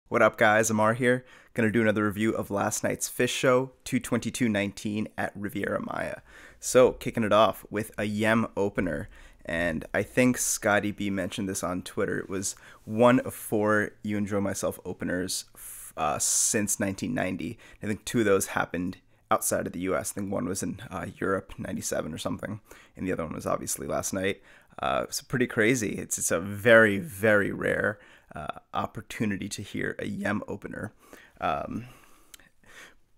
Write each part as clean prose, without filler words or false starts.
What up, guys? Amar here. Gonna do another review of last night's Phish show, 22219 at Riviera Maya. So, kicking it off with a Yem opener, and I think Scotty B mentioned this on Twitter. It was one of four You Enjoy Myself openers since 1990. I think two of those happened outside of the US. I think one was in Europe, 97 or something, and the other one was obviously last night. It's pretty crazy. It's a very, very rare opportunity to hear a Yem opener.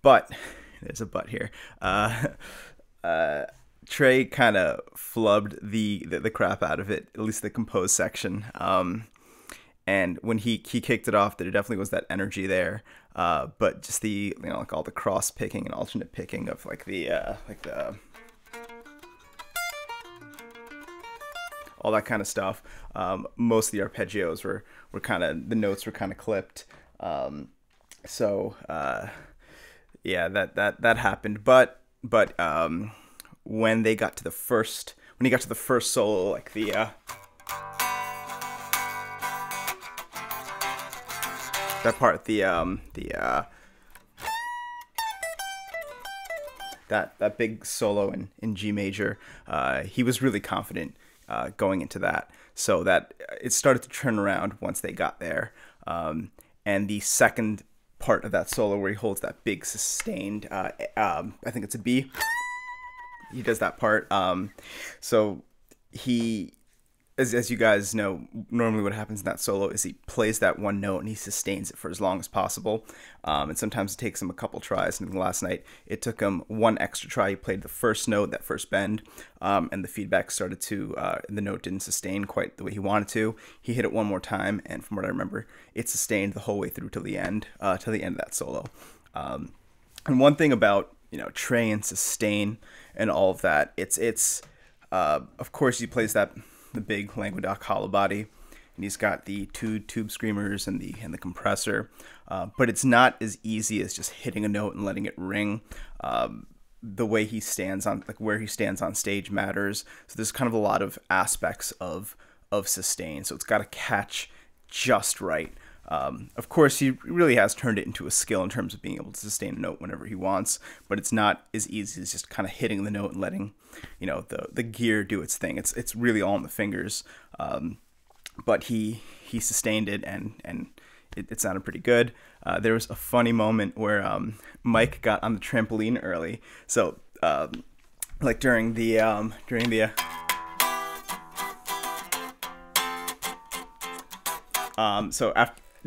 But, there's a but here. Trey kind of flubbed the crap out of it, at least the composed section. And when he kicked it off, there definitely was that energy there. But just the, like all the cross picking and alternate picking of like the all that kind of stuff. Most of the arpeggios were kind of, the notes were kind of clipped. Yeah, that happened. But when he got to the first solo, like that part, that big solo in G major, he was really confident going into that, so that it started to turn around once they got there. And the second part of that solo, where he holds that big sustained, I think it's a B, he does that part. So he, as you guys know, normally what happens in that solo is he plays that one note and he sustains it for as long as possible. And sometimes it takes him a couple tries. And last night, it took him one extra try. He played the first note, that first bend, and the feedback started to, the note didn't sustain quite the way he wanted to. He hit it one more time, and from what I remember, it sustained the whole way through till the end of that solo. And one thing about, Trey and sustain and all of that, it's of course he plays the big Languedoc hollow body, and he's got the two tube screamers and the compressor, but it's not as easy as just hitting a note and letting it ring. The way he stands on, like where he stands on stage, matters. So there's kind of a lot of aspects of sustain, so it's got to catch just right. Of course, he really has turned it into a skill in terms of being able to sustain a note whenever he wants, but it's not as easy as just kind of hitting the note and letting, the gear do its thing. It's really all in the fingers. But he sustained it, and it sounded pretty good. There was a funny moment where Mike got on the trampoline early, so like during the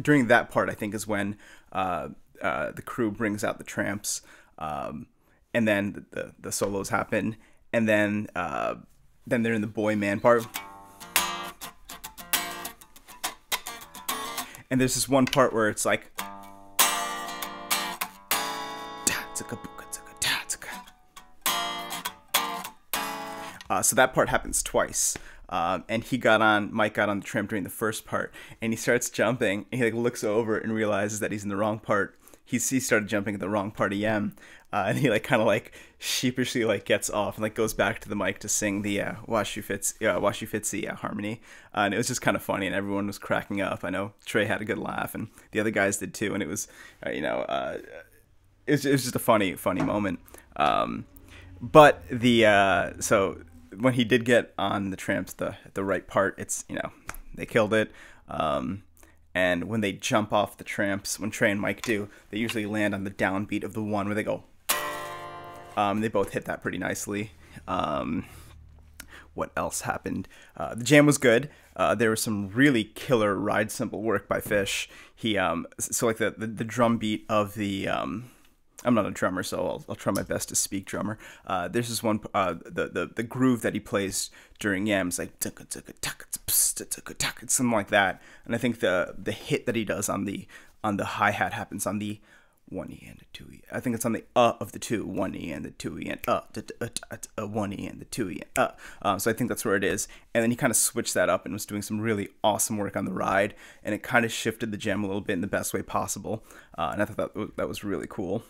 during that part, I think, is when the crew brings out the tramps, and then the solos happen, and then they're in the boy man part, and there's this one part where it's like, so that part happens twice. And Mike got on the tramp during the first part, and he starts jumping, and he looks over and realizes that he's in the wrong part. He started jumping at the wrong part of Yem, and he kind of sheepishly gets off and goes back to the mic to sing the Wash You Fitzy harmony, and it was just kind of funny, and everyone was cracking up. I know Trey had a good laugh, and the other guys did too, and it was it was just a funny moment. But so when he did get on the tramps, the right part, it's, they killed it. And when they jump off the tramps, when Trey and Mike do, they usually land on the downbeat of the one where they go. They both hit that pretty nicely. What else happened? The jam was good. There was some really killer ride cymbal work by Phish. He so the drum beat of the I'm not a drummer, so I'll try my best to speak drummer. There's this one, the groove that he plays during Yam's like something like that, and I think the hit that he does on the hi-hat happens on the 1E and a 2E. I think it's on the of the two, 1E and the 2E and 1E and the 2E and so I think that's where it is. And then he kind of switched that up and was doing some really awesome work on the ride, and it kind of shifted the jam a little bit in the best way possible. And I thought that was really cool.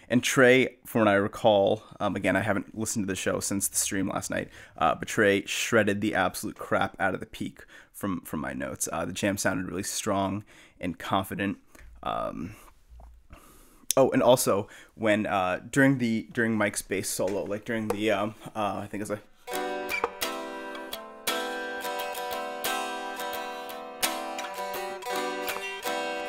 And Trey, from what I recall, again, I haven't listened to the show since the stream last night, but Trey shredded the absolute crap out of the peak from my notes. The jam sounded really strong and confident. Oh, and also when during Mike's bass solo, like during the I think it's a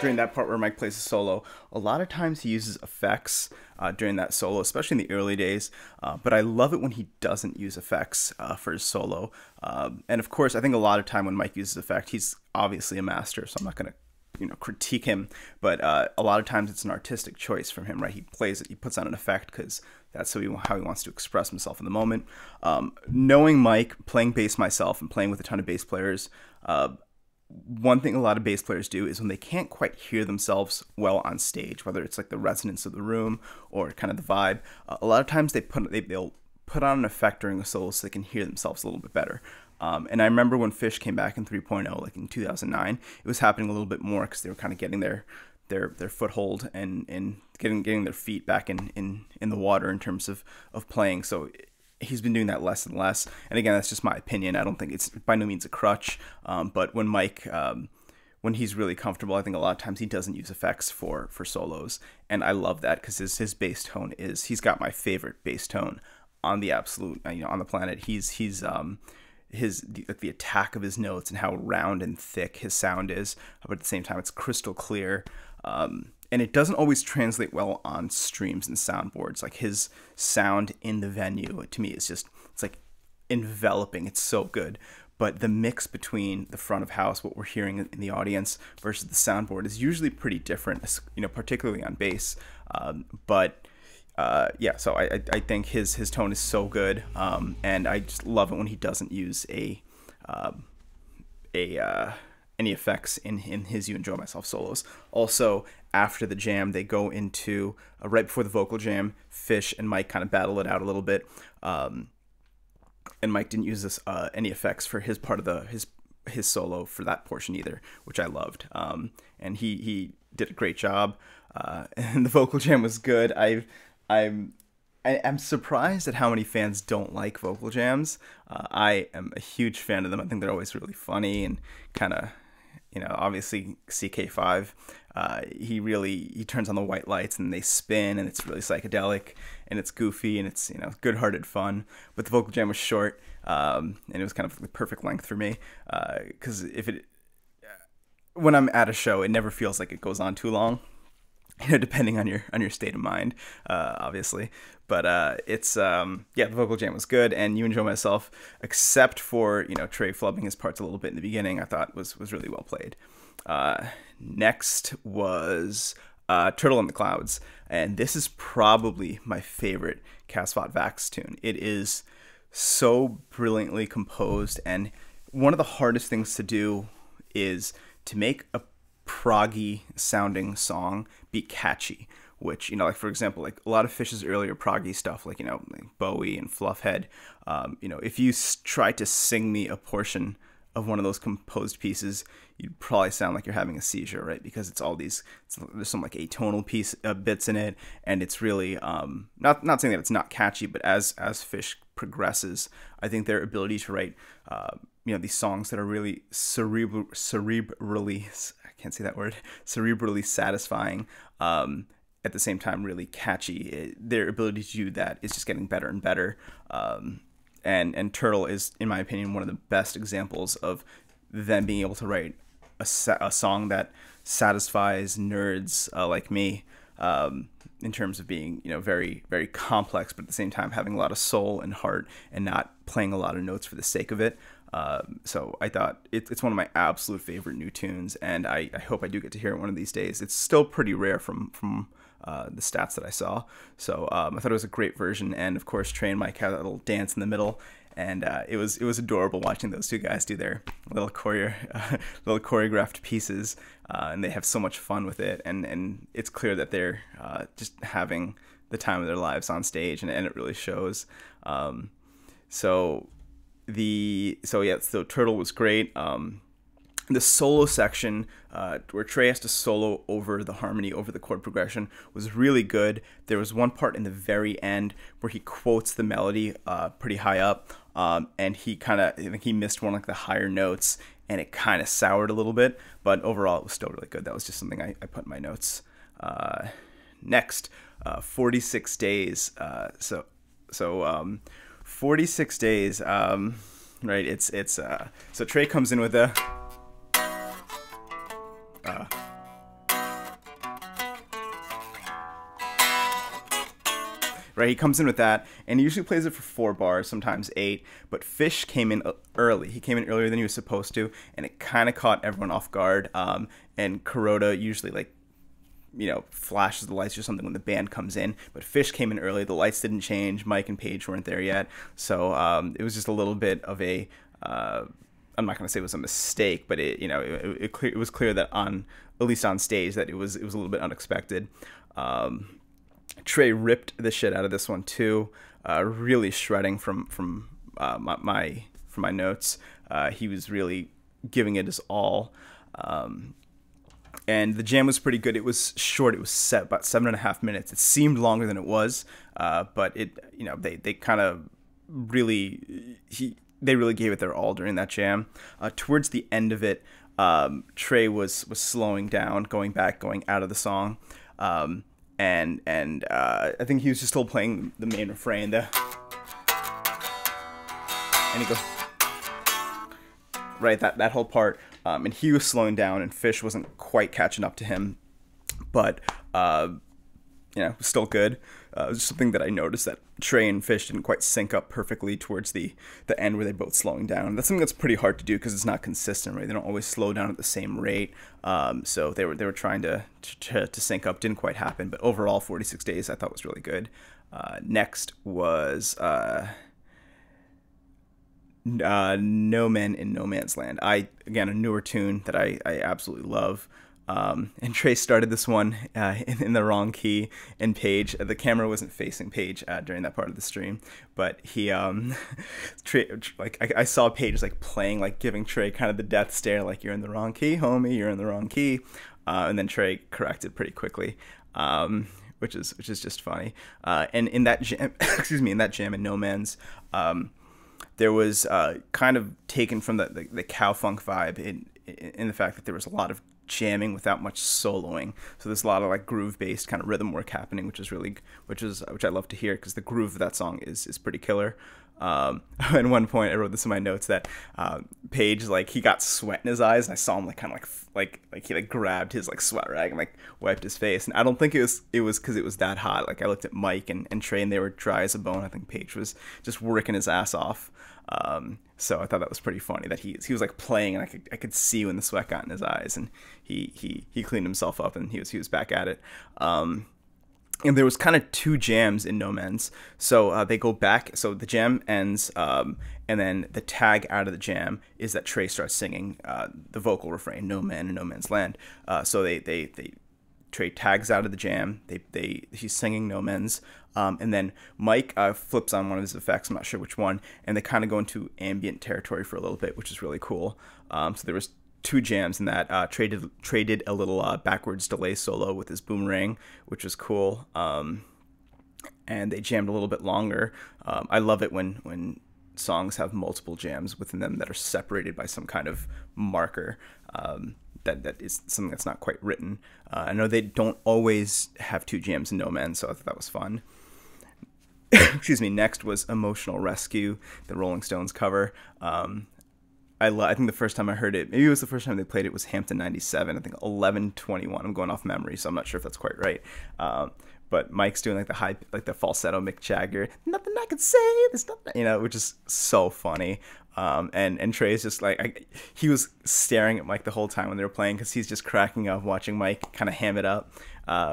during that part where Mike plays a solo, a lot of times he uses effects during that solo, especially in the early days. But I love it when he doesn't use effects for his solo. And of course, I think a lot of time when Mike uses effect, he's obviously a master, so I'm not going to critique him, but a lot of times it's an artistic choice from him, right? He plays it, he puts on an effect because that's how he wants to express himself in the moment. Knowing Mike, playing bass myself and playing with a ton of bass players, one thing a lot of bass players do is when they can't quite hear themselves well on stage, whether it's like the resonance of the room or kind of the vibe, a lot of times they'll put on an effect during a solo so they can hear themselves a little bit better. And I remember when Phish came back in 3.0, like in 2009, it was happening a little bit more because they were kind of getting their foothold and getting their feet back in the water in terms of playing. So he's been doing that less and less. And again, that's just my opinion. I don't think it's by no means a crutch. But when Mike, when he's really comfortable, I think a lot of times he doesn't use effects for solos. And I love that because his bass tone he's got my favorite bass tone on the absolute, on the planet. The attack of his notes and how round and thick his sound is, but at the same time it's crystal clear, and it doesn't always translate well on streams and soundboards. Like his sound in the venue to me is just, it's like enveloping. It's so good, but the mix between the front of house, what we're hearing in the audience, versus the soundboard is usually pretty different, particularly on bass. So I think his tone is so good, and I just love it when he doesn't use any effects in his "You Enjoy Myself" solos. Also, after the jam, they go into right before the vocal jam. Phish and Mike kind of battle it out a little bit, and Mike didn't use any effects for his part of his solo for that portion either, which I loved. And he did a great job, and the vocal jam was good. I'm surprised at how many fans don't like vocal jams. I am a huge fan of them. I think they're always really funny and kind of, obviously CK5. He turns on the white lights and they spin and it's really psychedelic and it's goofy and it's good-hearted fun. But the vocal jam was short, and it was kind of the perfect length for me, because when I'm at a show, it never feels like it goes on too long. Depending on your state of mind, obviously. But the vocal jam was good, and You Enjoy Myself, except for Trey flubbing his parts a little bit in the beginning, I thought was really well played. Next was Turtle in the Clouds, and this is probably my favorite Casvat Vax tune. It is so brilliantly composed, and one of the hardest things to do is to make a proggy sounding song be catchy, which like for example, like a lot of Phish's earlier proggy stuff, like like Bowie and Fluffhead, if you try to sing me a portion of one of those composed pieces, you'd probably sound like you're having a seizure, right? Because it's all there's some like atonal bits in it, and it's really not saying that it's not catchy, but as Phish progresses, I think their ability to write these songs that are really cerebrally, I can't say that word, cerebrally satisfying, at the same time really catchy. Their ability to do that is just getting better and better. And Turtle is, in my opinion, one of the best examples of them being able to write a song that satisfies nerds like me, in terms of being very, very complex, but at the same time having a lot of soul and heart and not playing a lot of notes for the sake of it. So I thought it's one of my absolute favorite new tunes, and I hope I do get to hear it one of these days. It's still pretty rare from the stats that I saw. So I thought it was a great version, and of course Trey and Mike had a little dance in the middle, and it was adorable watching those two guys do their little choreographed pieces, and they have so much fun with it, and it's clear that they're just having the time of their lives on stage, and it really shows. So Turtle was great. The solo section, where Trey has to solo over the harmony, over the chord progression, was really good. There was one part in the very end where he quotes the melody pretty high up, and I think he missed one like the higher notes, and it kind of soured a little bit, but overall it was still really good. That was just something I put in my notes. Next, 46 days. So 46 days. Right. It's so Trey comes in with a. Right, he comes in with that, and he usually plays it for 4 bars, sometimes 8. But Phish came in early. He came in earlier than he was supposed to, and it kind of caught everyone off guard. And Kuroda usually flashes the lights or something when the band comes in, but Phish came in early. The lights didn't change. Mike and Paige weren't there yet, so it was just a little bit of a. I'm not going to say it was a mistake, but it was clear that at least on stage, that it was a little bit unexpected. Trey ripped the shit out of this one too, really shredding from my notes. He was really giving it his all, and the jam was pretty good. It was short. It was set about 7.5 minutes. It seemed longer than it was, but they kind of really they really gave it their all during that jam. Towards the end of it, Trey was slowing down, going out of the song. And I think he was just still playing the main refrain, and he goes right, that whole part, and he was slowing down, and Phish wasn't quite catching up to him, but it was still good. It was something that I noticed, that Trey and Phish didn't quite sync up perfectly towards the end where they're both slowing down. That's something that's pretty hard to do because it's not consistent, right? They don't always slow down at the same rate. So they were trying to sync up. Didn't quite happen, but overall 46 days I thought was really good. Next was No Men in No Man's Land. Again, a newer tune that I absolutely love. And Trey started this one in the wrong key, and Paige, the camera wasn't facing Paige during that part of the stream, but he Trey, I saw Paige playing, giving Trey kind of the death stare, you're in the wrong key, homie, you're in the wrong key, and then Trey corrected pretty quickly, which is just funny. And in that jam, in that jam in No Man's, there was kind of taken from the cow funk vibe in the fact that there was a lot of jamming without much soloing, so there's a lot of groove based kind of rhythm work happening, which I love to hear, because the groove of that song is pretty killer. At one point I wrote this in my notes that Paige, he got sweat in his eyes, and I saw him he grabbed his sweat rag and wiped his face, and I don't think it was because it was that hot. I looked at Mike and Trey, and they were dry as a bone. I think Paige was just working his ass off. So I thought that was pretty funny that he was playing, and I could see when the sweat got in his eyes, and he cleaned himself up, and he was back at it. And there was kind of 2 jams in No Man's. So they go back. So the jam ends, and then the tag out of the jam is that Trey starts singing the vocal refrain, No Man in No Man's Land. So Trey tags out of the jam. He's singing No Man's. And then Mike flips on one of his effects. I'm not sure which one. And they kind of go into ambient territory for a little bit, which is really cool. So there was 2 jams in that. Trey did a little backwards delay solo with his boomerang, which was cool. And they jammed a little bit longer. I love it when songs have multiple jams within them that are separated by some kind of marker. That is something that's not quite written. I know they don't always have 2 jams in No Man, so I thought that was fun. Excuse me. Next was Emotional Rescue, the Rolling Stones cover. I think the first time I heard it, maybe it was the first time they played it, was Hampton 97, I think 11/21. I'm going off memory, so I'm not sure if that's quite right. But Mike's doing the falsetto Mick Jagger, nothing I can say, there's nothing, which is so funny. And Trey's just he was staring at Mike the whole time when they were playing, because he's just cracking up watching Mike kind of ham it up,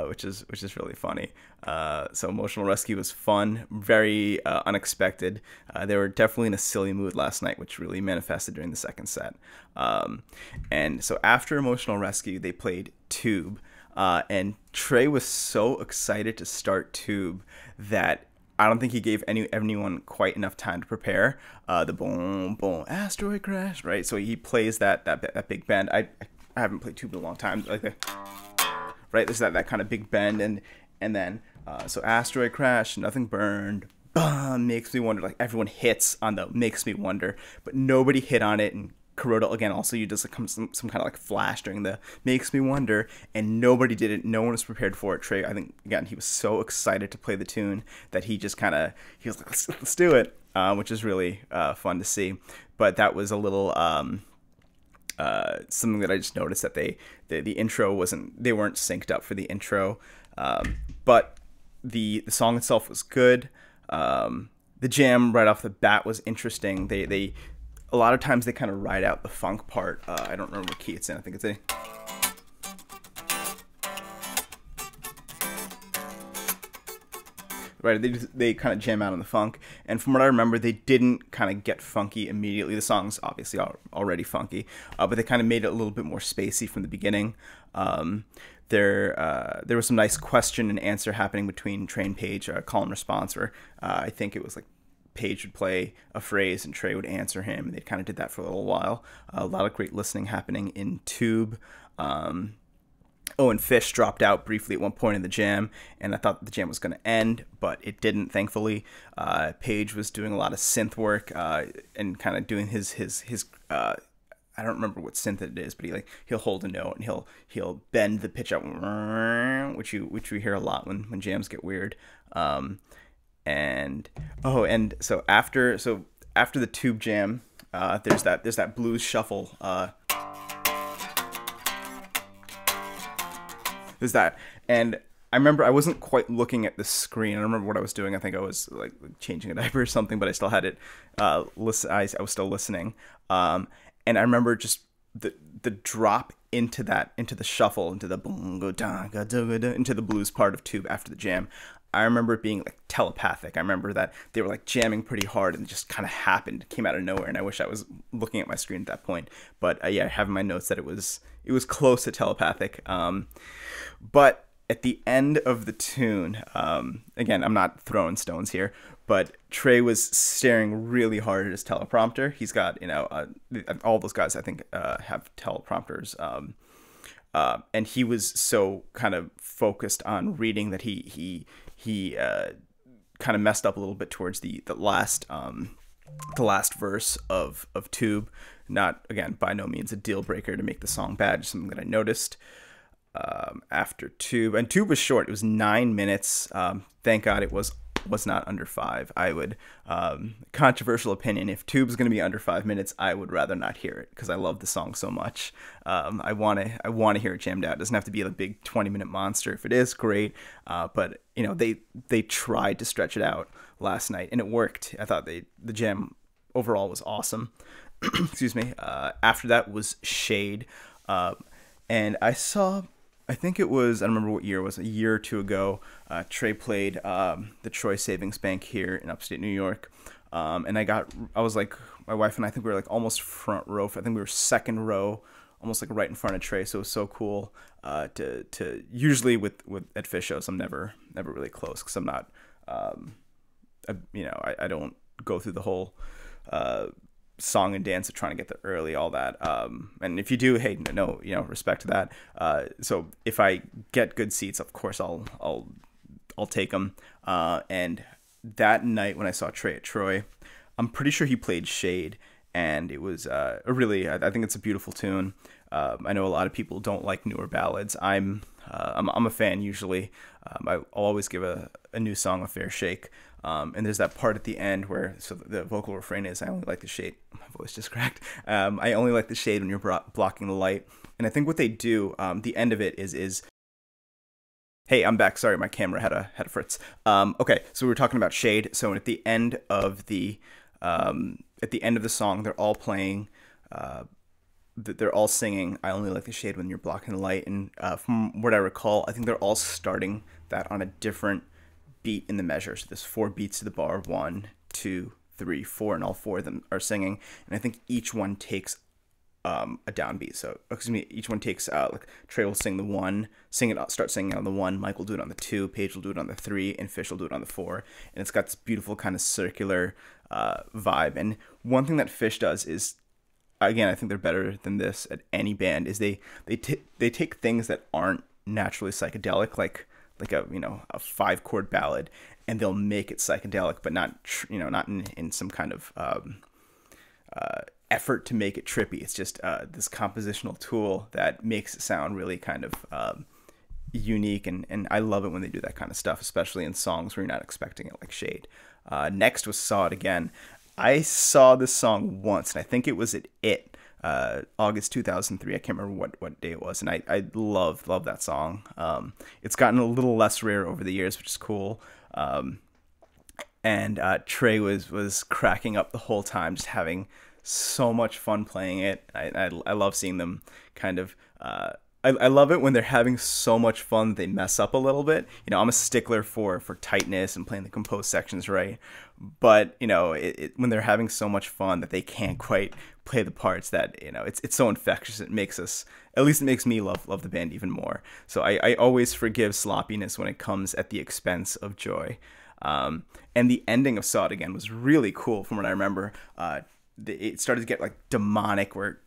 which is really funny. So Emotional Rescue was fun, very unexpected. They were definitely in a silly mood last night, which really manifested during the second set. And so after Emotional Rescue, they played Tube, and Trey was so excited to start Tube that I don't think he gave anyone quite enough time to prepare. The boom boom asteroid crash, right? So he plays that big bend. I haven't played tube in a long time. Like the right, there's that kind of big bend, and then so asteroid crash, nothing burned. Makes me wonder. Like everyone hits on the makes me wonder, but nobody hit on it. And Kuroda again also you just like some kind of like flash during the makes me wonder, and nobody did it. No one was prepared for it. Trey, I think again he was so excited to play the tune that he just kind of he was like let's do it, which is really fun to see. But that was a little something that I just noticed that the intro they weren't synced up for the intro, but the song itself was good. The jam right off the bat was interesting. They a lot of times they kind of ride out the funk part. I don't remember what key it's in. I think it's a right. They kind of jam out on the funk, and from what I remember, they didn't kind of get funky immediately. The song's obviously already funky, but they kind of made it a little bit more spacey from the beginning. There was some nice question and answer happening between Trey and Page, call and response, where I think it was like Page would play a phrase and Trey would answer him. They kind of did that for a little while. A lot of great listening happening in Tube. And Phish dropped out briefly at one point in the jam, and I thought the jam was going to end, but it didn't, thankfully. Page was doing a lot of synth work and kind of doing his I don't remember what synth it is, but he'll hold a note and he'll bend the pitch out, which we hear a lot when jams get weird. And so after the Tube jam, there's that blues shuffle. There's that, and I remember I wasn't quite looking at the screen. I don't remember what I was doing. I think I was like changing a diaper or something, but I still had it. I was still listening. And I remember just the drop into the shuffle, into the into the blues part of Tube after the jam. I remember it being like telepathic. I remember that they were like jamming pretty hard and it just kind of happened, came out of nowhere. And I wish I was looking at my screen at that point. But yeah, I have in my notes that it was close to telepathic. But at the end of the tune, again, I'm not throwing stones here, but Trey was staring really hard at his teleprompter. He's got, all those guys I think have teleprompters. And he was so kind of focused on reading that he kind of messed up a little bit towards the last verse of Tube. Not, again, by no means a deal breaker to make the song bad, just something that I noticed. After Tube, and Tube was short. It was 9 minutes. Thank God it was not under 5. I would, controversial opinion, if Tube's going to be under 5 minutes, I would rather not hear it because I love the song so much. I want to hear it jammed out. It doesn't have to be a big 20-minute monster. If it is, great. But they tried to stretch it out last night and it worked. I thought the jam overall was awesome. Excuse me. After that was Shade. And I think it was, I don't remember what year it was, a year or two ago, Trey played the Troy Savings Bank here in upstate New York. And I was like, my wife and I think we were like almost front row. I think we were second row, almost like right in front of Trey. So it was so cool to usually with at Phish shows, I'm never really close because I'm not, I don't go through the whole song and dance of trying to get there early, all that. And if you do, hey, no, respect to that. So if I get good seats, of course I'll take them. And that night when I saw Trey at Troy, I'm pretty sure he played Shade, and it was I think it's a beautiful tune. I know a lot of people don't like newer ballads. I'm a fan usually. I'll always give a new song a fair shake. And there's that part at the end where the vocal refrain is, I only like the shade. My voice just cracked. I only like the shade when you're blocking the light. And I think what they do, the end of it is hey, I'm back. Sorry, my camera had a fritz. Okay, so we were talking about Shade. So at the end of the song, they're all playing. They're all singing, I only like the shade when you're blocking the light. And from what I recall, I think they're all starting that on a different beat in the measure. So there's 4 beats to the bar, 1, 2, 3, 4, and all 4 of them are singing. And I think each one takes a downbeat. So excuse me, each one takes like Trey will sing the one, start singing on the one, Mike will do it on the two, Paige will do it on the three, and Phish will do it on the four. And it's got this beautiful kind of circular vibe. And one thing that Phish does is, again, I think they're better than this at any band, is they take things that aren't naturally psychedelic, like a a 5-chord ballad, and they'll make it psychedelic, but not not in some kind of effort to make it trippy. It's just this compositional tool that makes it sound really kind of unique, and I love it when they do that kind of stuff, especially in songs where you're not expecting it, like Shade. Next was Saw It Again. I saw this song once, and I think it was at August 2003. I can't remember what day it was, and I love that song. It's gotten a little less rare over the years, which is cool. And Trey was cracking up the whole time, just having so much fun playing it. I love seeing them kind of. I love it when they're having so much fun they mess up a little bit. I'm a stickler for tightness and playing the composed sections right, but when they're having so much fun that they can't quite play the parts, that it's so infectious. It makes us, at least it makes me love the band even more. So I always forgive sloppiness when it comes at the expense of joy. And the ending of Saw It Again was really cool from what I remember. It started to get like demonic, where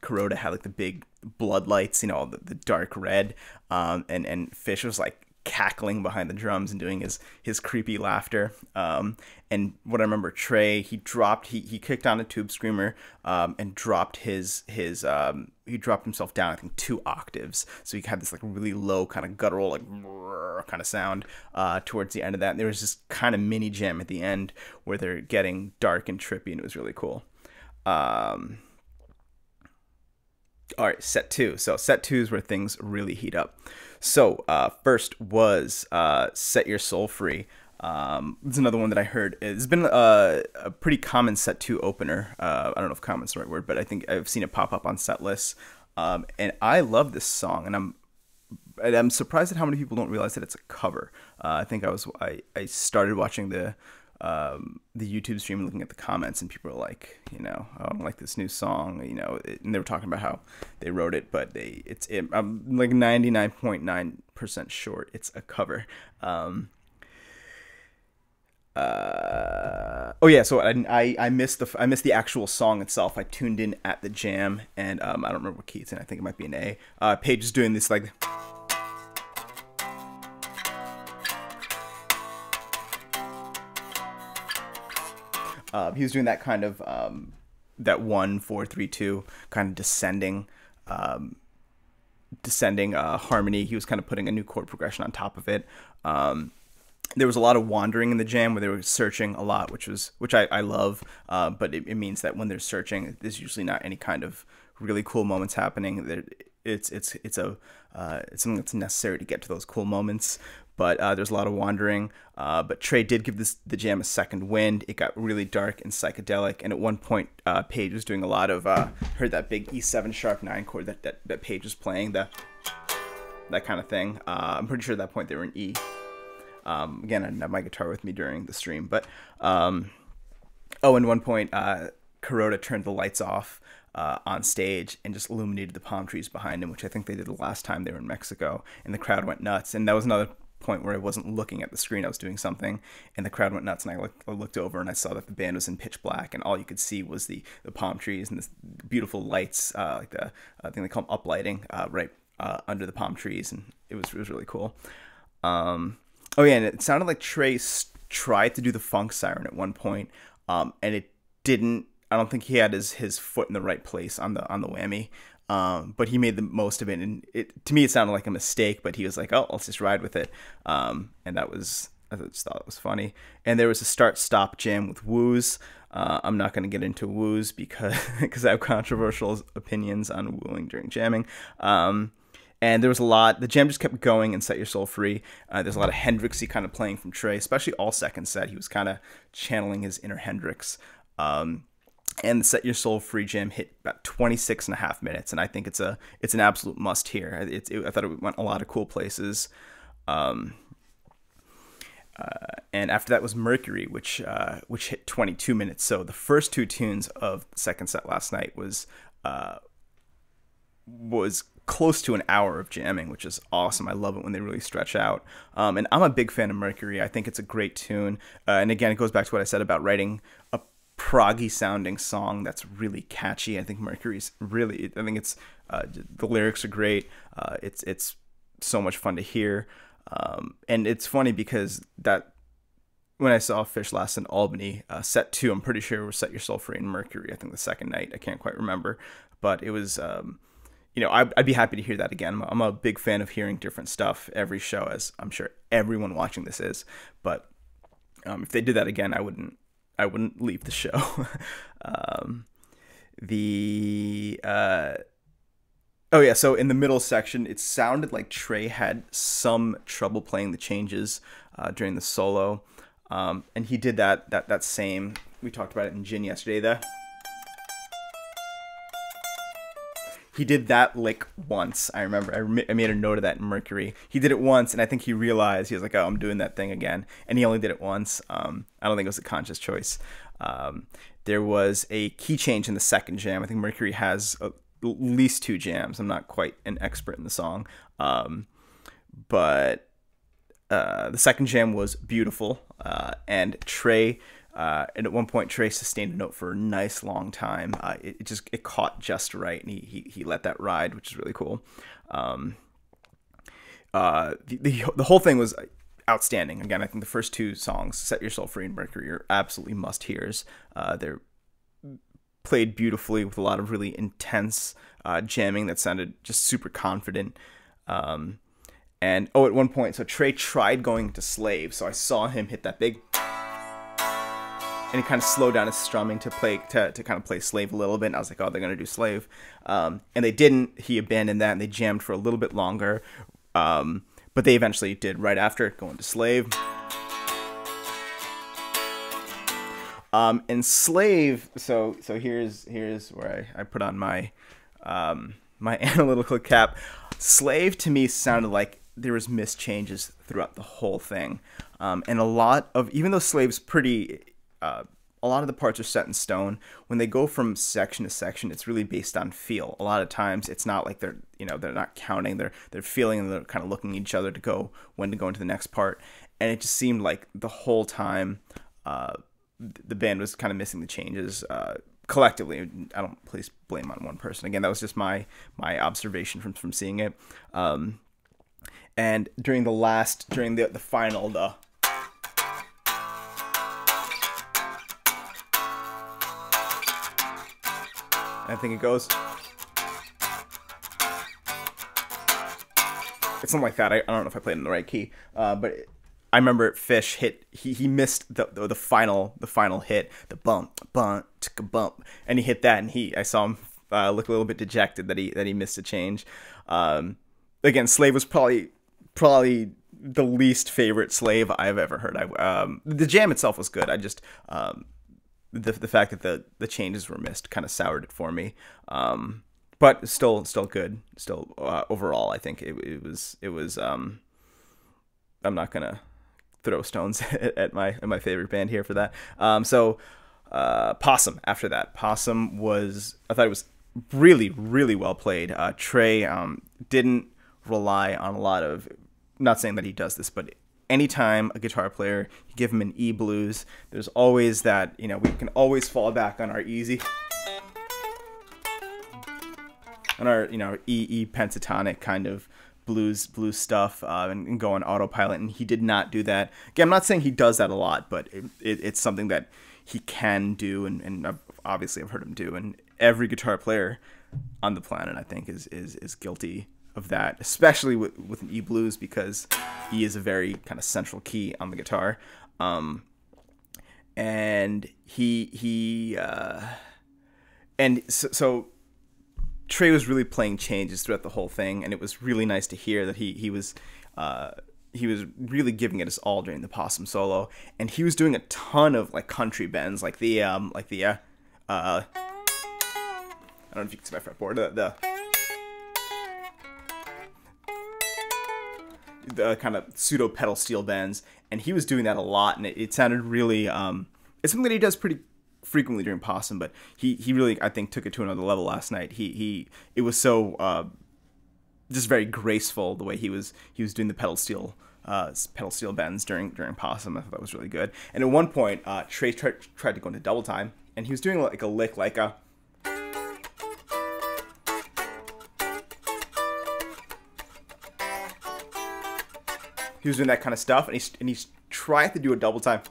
Kuroda had like the big blood lights, the dark red, and Phish was like cackling behind the drums and doing his creepy laughter. And what I remember, Trey, he kicked on a tube screamer, and dropped he dropped himself down, I think 2 octaves. So he had this like really low kind of guttural, like kind of sound towards the end of that. And there was this kind of mini jam at the end where they're getting dark and trippy, and it was really cool. All right, set 2. So set 2 is where things really heat up. So first was Set Your Soul Free. It's another one that I heard. It's been a pretty common set 2 opener. I don't know if common's the right word, but I think I've seen it pop up on set lists. And I love this song, and I'm surprised at how many people don't realize that it's a cover. I think I started watching the YouTube stream and looking at the comments, and people were like, oh, I don't like this new song, and they were talking about how they wrote it, but I'm like 99.9% sure it's a cover. Oh yeah, so I missed the actual song itself. I tuned in at the jam, and I don't remember what key it's in. I think it might be an A. Paige is doing this like. He was doing that kind of that 1-4-3-2 kind of descending harmony. He was kind of putting a new chord progression on top of it. There was a lot of wandering in the jam where they were searching a lot, which I love. But it means that when they're searching, there's usually not any kind of really cool moments happening. It's something that's necessary to get to those cool moments. But there's a lot of wandering. But Trey did give the jam a second wind. It got really dark and psychedelic. And at one point, Paige was doing a lot of heard that big E7 sharp 9 chord that Paige was playing, that kind of thing. I'm pretty sure at that point they were in E. Again, I didn't have my guitar with me during the stream, but and one point, Kuroda turned the lights off on stage and just illuminated the palm trees behind him, which I think they did the last time they were in Mexico, and the crowd went nuts. And that was another point where I wasn't looking at the screen, I was doing something, and the crowd went nuts, and I looked over and I saw that the band was in pitch black, and all you could see was the palm trees and this beautiful lights, like the thing they call them uplighting, right under the palm trees, and it was really cool. Oh yeah, and it sounded like Trey tried to do the funk siren at one point, and it didn't. I don't think he had his foot in the right place on the whammy, but he made the most of it. And to me, it sounded like a mistake, but he was like, "Oh, let's just ride with it," and I just thought it was funny. And there was a start-stop jam with woos. I'm not going to get into woos because I have controversial opinions on wooing during jamming. And there was a lot. The jam just kept going and Set Your Soul Free. There's a lot of Hendrixy kind of playing from Trey, especially all second set. He was kind of channeling his inner Hendrix. And the Set Your Soul Free jam hit about 26 and a half minutes, and I think it's an absolute must here. I thought it went a lot of cool places. And after that was Mercury, which hit 22 minutes. So the first 2 tunes of the second set last night was was close to an hour of jamming, which is awesome. I love it when they really stretch out. And I'm a big fan of Mercury. I think it's a great tune. And again, it goes back to what I said about writing a proggy sounding song that's really catchy. I think Mercury's really, I think it's, the lyrics are great. It's so much fun to hear. And it's funny because that, when I saw Phish last in Albany, set 2, I'm pretty sure was Set Your Soul Free in Mercury. I think the second night, I can't quite remember, but it was, I'd be happy to hear that again. I'm a big fan of hearing different stuff every show, as I'm sure everyone watching this is. But if they did that again, I wouldn't leave the show. Oh yeah, so in the middle section, it sounded like Trey had some trouble playing the changes during the solo. And he did that same, we talked about it in Gin yesterday, he did that lick once. I remember, I made a note of that in Mercury. He did it once, and I think he realized, he was like, oh, I'm doing that thing again. And he only did it once. I don't think it was a conscious choice. There was a key change in the second jam. I think Mercury has at least 2 jams. I'm not quite an expert in the song. But the second jam was beautiful, and Trey, and at one point Trey sustained a note for a nice long time. It caught just right, and he let that ride, which is really cool. The whole thing was outstanding. Again, I think the first 2 songs, Set Your Soul Free and Mercury, are absolutely must-hears. They're played beautifully with a lot of really intense jamming that sounded just super confident. And at one point, so Trey tried going to Slave, so I saw him hit that big, and he kind of slowed down his strumming to kind of play Slave a little bit. And I was like, oh, they're gonna do Slave, and they didn't. He abandoned that, and they jammed for a little bit longer, but they eventually did right after going to Slave. And Slave, so here's where I put on my my analytical cap. Slave to me sounded like there was missed changes throughout the whole thing, and a lot of, even though Slave's pretty, a lot of the parts are set in stone. When they go from section to section, it's really based on feel. A lot of times, it's not like they're not counting. They're feeling, and they're kind of looking at each other to go when to go into the next part. And it just seemed like the whole time, the band was kind of missing the changes. Collectively, I don't place blame on one person. Again, that was just my observation from seeing it. And during the final, I think it goes, it's something like that. I don't know if I played it in the right key, but I remember Phish he missed the final hit, the bump, and he hit that, and I saw him look a little bit dejected that he missed a change. Again, Slave was probably the least favorite Slave I've ever heard. The jam itself was good. I just the fact that the changes were missed kind of soured it for me. But still good. Still overall, I think it was. I'm not gonna throw stones at my favorite band here for that. Possum, after that. Possum I thought it was really, really well played. Trey didn't rely on a lot of, not saying that he does this, but anytime a guitar player, you give him an E blues, there's always that, we can always fall back on our easy, on our, E pentatonic kind of blues stuff, and go on autopilot, and he did not do that. Again, I'm not saying he does that a lot, but it's something that he can do, and obviously I've heard him do, and every guitar player on the planet, I think, is guilty of that, especially with an E blues, because E is a very kind of central key on the guitar. And so Trey was really playing changes throughout the whole thing, and it was really nice to hear that he was really giving it his all during the Possum solo, and he was doing a ton of like country bends, like the I don't know if you can see my fretboard, the kind of pseudo pedal steel bends, and he was doing that a lot, and it sounded really it's something that he does pretty frequently during Possum, but he really, I think, took it to another level last night. It was so just very graceful the way he was doing the pedal steel bends during Possum. I thought that was really good. And at one point, Trey tried to go into double time, and he was doing like a lick, like a. He was doing that kind of stuff, and he tried to do a double time.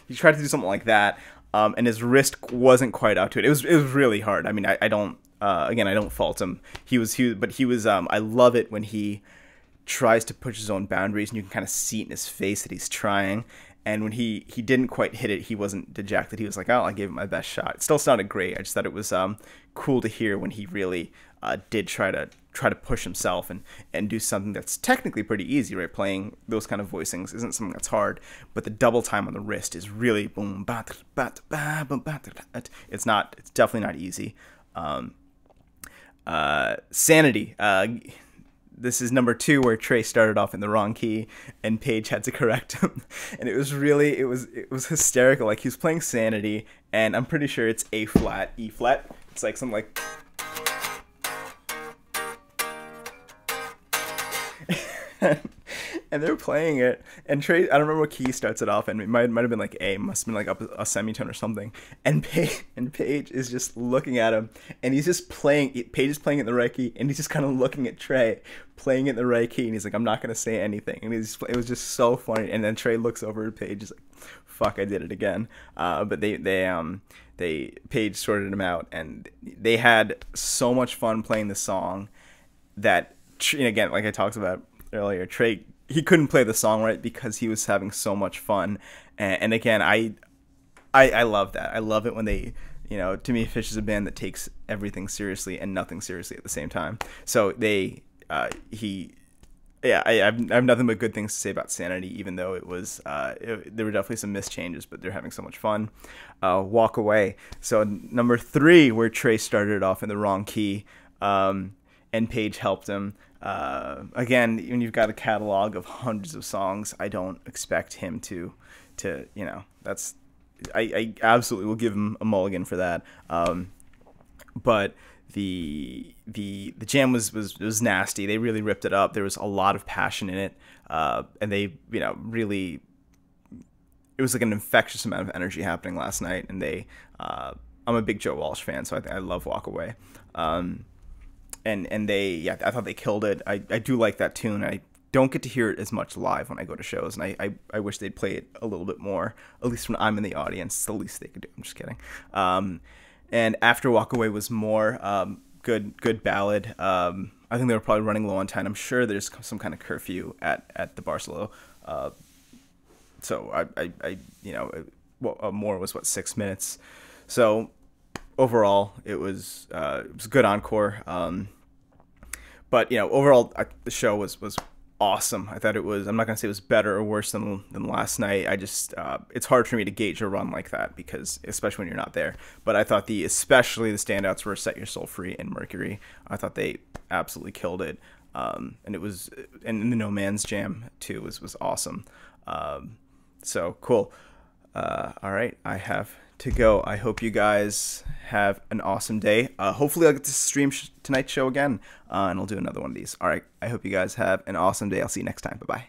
He tried to do something like that, and his wrist wasn't quite up to it. It was really hard. I mean, I don't. Again, I don't fault him. But he was. I love it when he tries to push his own boundaries, and you can kind of see it in his face that he's trying. And when he didn't quite hit it, he wasn't dejected. He was like, "Oh, I gave it my best shot." It still sounded great. I just thought it was cool to hear when he really did try to push himself and do something that's technically pretty easy, right? Playing those kind of voicings isn't something that's hard, but the double time on the wrist is really boom, bat, bat, bat, boom, bat. It's definitely not easy. Sanity. This is number 2 where Trey started off in the wrong key and Paige had to correct him. And it was hysterical. Like, he was playing Sanity, and I'm pretty sure it's A flat, E flat. It's like something like and they're playing it, and Trey, I don't remember what key he starts it off, and it might have been like A, must have been like up a semitone or something, and Paige is just looking at him, and he's just playing, Paige is playing it in the right key, and he's just kind of looking at Trey, playing it in the right key, and he's like, I'm not going to say anything, and it was just so funny, and then Trey looks over at Paige, is like, fuck, I did it again, but Paige sorted him out, and they had so much fun playing the song that, and again, like I talked about earlier, Trey, he couldn't play the song right because he was having so much fun, and again, I love that. I love it when they, to me, Phish is a band that takes everything seriously and nothing seriously at the same time. So I have nothing but good things to say about Sanity, even though it was there were definitely some missed changes, but they're having so much fun. Walk Away. So number 3, where Trey started off in the wrong key, and Paige helped him. Again, when you've got a catalog of hundreds of songs, I don't expect him to that's, I absolutely will give him a mulligan for that. But the jam was nasty. They really ripped it up. There was a lot of passion in it, and they really, it was like an infectious amount of energy happening last night. And I'm a big Joe Walsh fan, so I love Walk Away. And they, I thought they killed it. I do like that tune. I don't get to hear it as much live when I go to shows, and I wish they'd play it a little bit more, at least when I'm in the audience. It's the least they could do. I'm just kidding. And after Walk Away was more good ballad. I think they were probably running low on time. I'm sure there's some kind of curfew at the Barcelona. So more was 6 minutes. So overall, it was a good encore. But overall, the show was awesome. I thought it was. I'm not gonna say it was better or worse than last night. I just it's hard for me to gauge a run like that because, especially when you're not there. But I thought especially the standouts were Set Your Soul Free and Mercury. I thought they absolutely killed it. And the No Man's Jam too was awesome. So cool. All right, I have to go. I hope you guys have an awesome day. Hopefully I'll get to stream tonight's show again, and I'll do another one of these. All right, I hope you guys have an awesome day. I'll see you next time. Bye-bye.